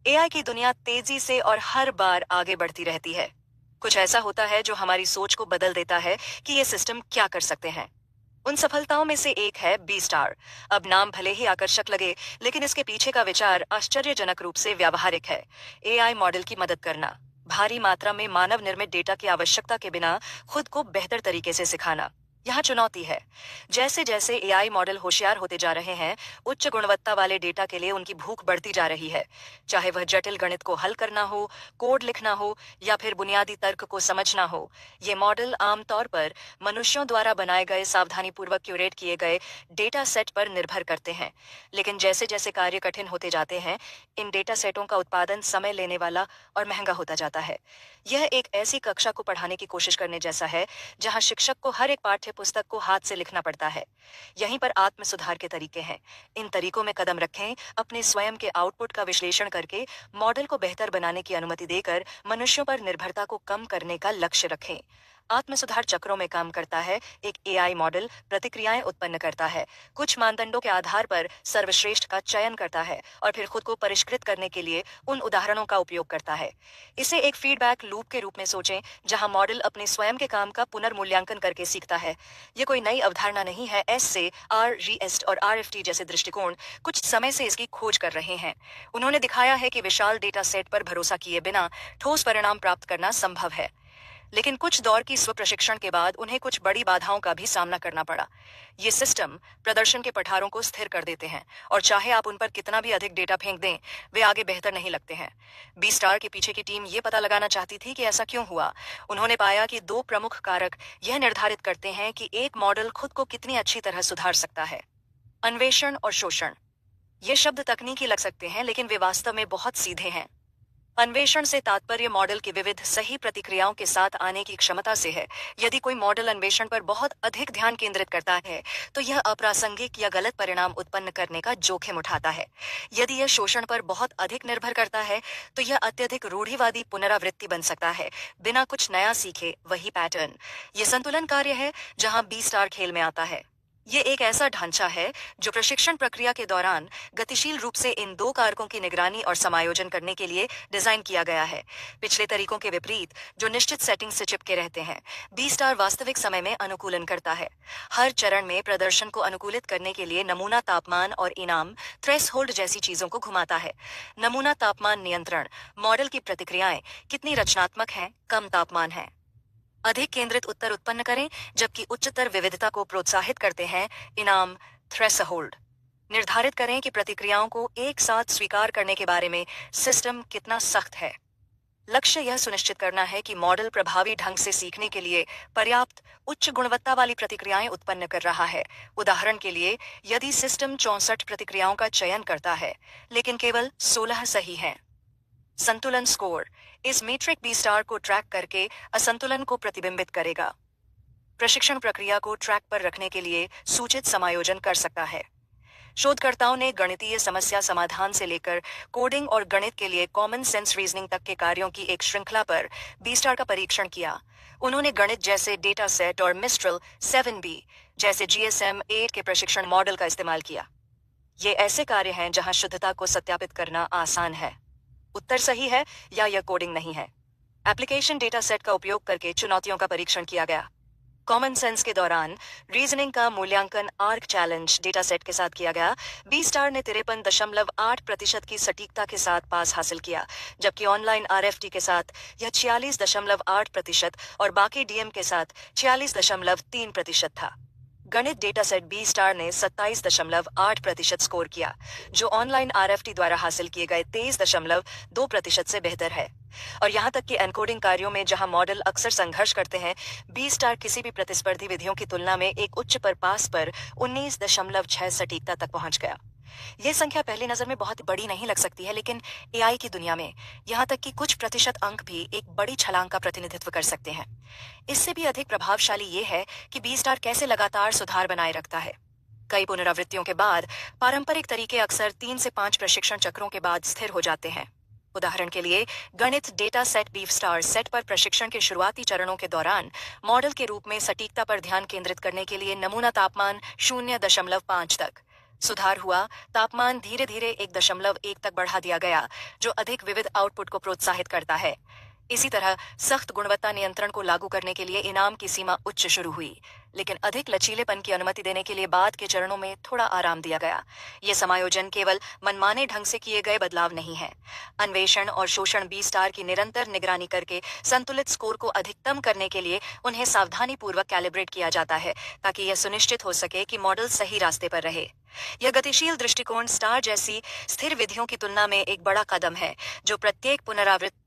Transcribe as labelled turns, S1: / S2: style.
S1: AI की दुनिया तेजी से और हर बार आगे बढ़ती रहती है। कुछ ऐसा होता है जो हमारी सोच को बदल देता है कि ये सिस्टम क्या कर सकते हैं। उन सफलताओं में से एक है बी स्टार। अब नाम भले ही आकर्षक लगे, लेकिन इसके पीछे का विचार आश्चर्यजनक रूप से व्यावहारिक है। एआई मॉडल की मदद करना, भारी मात्रा में मानव निर्मित डेटा की आवश्यकता के बिना खुद को बेहतर तरीके से सिखाना, यहाँ चुनौती है। जैसे जैसे एआई मॉडल होशियार होते जा रहे हैं, उच्च गुणवत्ता वाले डेटा के लिए उनकी भूख बढ़ती जा रही है। चाहे वह जटिल गणित को हल करना हो, कोड लिखना हो या फिर बुनियादी तर्क को समझना हो, ये मॉडल आमतौर पर मनुष्यों द्वारा बनाए गए सावधानीपूर्वक क्यूरेट किए गए डेटा सेट पर निर्भर करते हैं। लेकिन जैसे जैसे कार्य कठिन होते जाते हैं, इन डेटा सेटों का उत्पादन समय लेने वाला और महंगा होता जाता है। यह एक ऐसी कक्षा को पढ़ाने की कोशिश करने जैसा है जहां शिक्षक को हर एक पाठ्य पुस्तक को हाथ से लिखना पड़ता है। यहीं पर आत्म सुधार के तरीके हैं। इन तरीकों में कदम रखें, अपने स्वयं के आउटपुट का विश्लेषण करके मॉडल को बेहतर बनाने की अनुमति देकर मनुष्यों पर निर्भरता को कम करने का लक्ष्य रखें। आत्म सुधार चक्रों में काम करता है। एक एआई मॉडल प्रतिक्रियाएं उत्पन्न करता है, कुछ मानदंडों के आधार पर सर्वश्रेष्ठ का चयन करता है और फिर खुद को परिष्कृत करने के लिए उन उदाहरणों का उपयोग करता है। इसे एक फीडबैक लूप के रूप में सोचें, जहां मॉडल अपने स्वयं के काम का पुनर्मूल्यांकन करके सीखता है। ये कोई नई अवधारणा नहीं है। एस से आर, रीएस्ट और आरएफटी जैसे दृष्टिकोण कुछ समय से इसकी खोज कर रहे हैं। उन्होंने दिखाया है कि विशाल डेटा सेट पर भरोसा किए बिना ठोस परिणाम प्राप्त करना संभव है। लेकिन कुछ दौर की स्व प्रशिक्षण के बाद उन्हें कुछ बड़ी बाधाओं का भी सामना करना पड़ा। ये सिस्टम प्रदर्शन के पठारों को स्थिर कर देते हैं और चाहे आप उन पर कितना भी अधिक डेटा फेंक दें, वे आगे बेहतर नहीं लगते हैं। बी स्टार के पीछे की टीम ये पता लगाना चाहती थी कि ऐसा क्यों हुआ। उन्होंने पाया कि दो प्रमुख कारक यह निर्धारित करते हैं कि एक मॉडल खुद को कितनी अच्छी तरह सुधार सकता है: अन्वेषण और शोषण। ये शब्द तकनीकी लग सकते हैं, लेकिन वे वास्तव में बहुत सीधे हैं। अन्वेषण से तात्पर्य मॉडल की विविध सही प्रतिक्रियाओं के साथ आने की क्षमता से है। यदि कोई मॉडल अन्वेषण पर बहुत अधिक ध्यान केंद्रित करता है, तो यह अप्रासंगिक या गलत परिणाम उत्पन्न करने का जोखिम उठाता है। यदि यह शोषण पर बहुत अधिक निर्भर करता है, तो यह अत्यधिक रूढ़िवादी पुनरावृत्ति बन सकता है, बिना कुछ नया सीखे वही पैटर्न। ये संतुलन कार्य है जहां बी स्टार खेल में आता है। ये एक ऐसा ढांचा है जो प्रशिक्षण प्रक्रिया के दौरान गतिशील रूप से इन दो कारकों की निगरानी और समायोजन करने के लिए डिजाइन किया गया है। पिछले तरीकों के विपरीत, जो निश्चित सेटिंग से चिपके रहते हैं, बी स्टार वास्तविक समय में अनुकूलन करता है। हर चरण में प्रदर्शन को अनुकूलित करने के लिए नमूना तापमान और इनाम थ्रेशहोल्ड जैसी चीजों को घुमाता है। नमूना तापमान नियंत्रण: मॉडल की प्रतिक्रियाएं कितनी रचनात्मक हैं, कम तापमान है। अधिक केंद्रित उत्तर उत्पन्न करें, जबकि उच्चतर विविधता को प्रोत्साहित करते हैं। इनाम थ्रेशहोल्ड: निर्धारित करें कि प्रतिक्रियाओं को एक साथ स्वीकार करने के बारे में सिस्टम कितना सख्त है। लक्ष्य यह सुनिश्चित करना है कि मॉडल प्रभावी ढंग से सीखने के लिए पर्याप्त उच्च गुणवत्ता वाली प्रतिक्रियाएं उत्पन्न कर रहा है। उदाहरण के लिए, यदि सिस्टम 64 प्रतिक्रियाओं का चयन करता है, लेकिन केवल 16 सही हैं। संतुलन स्कोर: इस मीट्रिक बी स्टार को ट्रैक करके असंतुलन को प्रतिबिंबित करेगा। प्रशिक्षण प्रक्रिया को ट्रैक पर रखने के लिए सूचित समायोजन कर सकता है। शोधकर्ताओं ने गणितीय समस्या समाधान से लेकर कोडिंग और गणित के लिए कॉमन सेंस रीजनिंग तक के कार्यों की एक श्रृंखला पर बी स्टार का परीक्षण किया। उन्होंने गणित जैसे डेटा सेट और मिस्ट्रल 7B जैसे जीएसएम 8 के प्रशिक्षण मॉडल का इस्तेमाल किया। ये ऐसे कार्य हैं जहां शुद्धता को सत्यापित करना आसान है। उत्तर सही है या यह कोडिंग नहीं है। एप्लीकेशन डेटा सेट का उपयोग करके चुनौतियों का परीक्षण किया गया। कॉमन सेंस के दौरान रीजनिंग का मूल्यांकन आर्क चैलेंज डेटा सेट के साथ किया गया। बी स्टार ने 53.8% की सटीकता के साथ पास हासिल किया, जबकि ऑनलाइन आरएफटी के साथ यह 46.8% और बाकी डीएम के साथ 46.3% था। गणित डेटा सेट बी स्टार ने 27.8% स्कोर किया, जो ऑनलाइन आरएफटी द्वारा हासिल किए गए 23.2% से बेहतर है। और यहाँ तक कि एनकोडिंग कार्यों में जहां मॉडल अक्सर संघर्ष करते हैं, बी स्टार किसी भी प्रतिस्पर्धी विधियों की तुलना में एक उच्च पर पास पर 19.6 सटीकता तक पहुंच गया। यह संख्या पहली नजर में बहुत बड़ी नहीं लग सकती है, लेकिन एआई की दुनिया में यहाँ तक कि कुछ प्रतिशत अंक भी एक बड़ी छलांग का प्रतिनिधित्व कर सकते हैं। इससे भी अधिक प्रभावशाली ये है कि बी स्टार कैसे लगातार सुधार बनाए रखता है। कई पुनरावृत्तियों के बाद पारंपरिक तरीके अक्सर 3 से 5 प्रशिक्षण चक्रों के बाद स्थिर हो जाते हैं। उदाहरण के लिए, गणित data set B star set पर प्रशिक्षण के शुरुआती चरणों के दौरान मॉडल के रूप में सटीकता पर ध्यान केंद्रित करने के लिए नमूना तापमान 0.5 तक, सुधार हुआ, तापमान धीरे धीरे 1.1 तक बढ़ा दिया गया, जो अधिक विविध आउटपुट को प्रोत्साहित करता है। इसी तरह सख्त गुणवत्ता नियंत्रण को लागू करने के लिए इनाम की सीमा उच्च शुरू हुई, लेकिन अधिक लचीलेपन की अनुमति देने के लिए बाद के चरणों में थोड़ा आराम दिया गया। ये समायोजन केवल मनमाने ढंग से किए गए बदलाव नहीं है। अन्वेषण और शोषण बी स्टार की निरंतर निगरानी करके संतुलित स्कोर को अधिकतम करने के लिए उन्हें सावधानी पूर्वक कैलिब्रेट किया जाता है, ताकि यह सुनिश्चित हो सके कि मॉडल सही रास्ते पर रहे। यह गतिशील दृष्टिकोण स्टार जैसी स्थिर विधियों की तुलना में एक बड़ा कदम है, जो प्रत्येक पुनरावृत्ति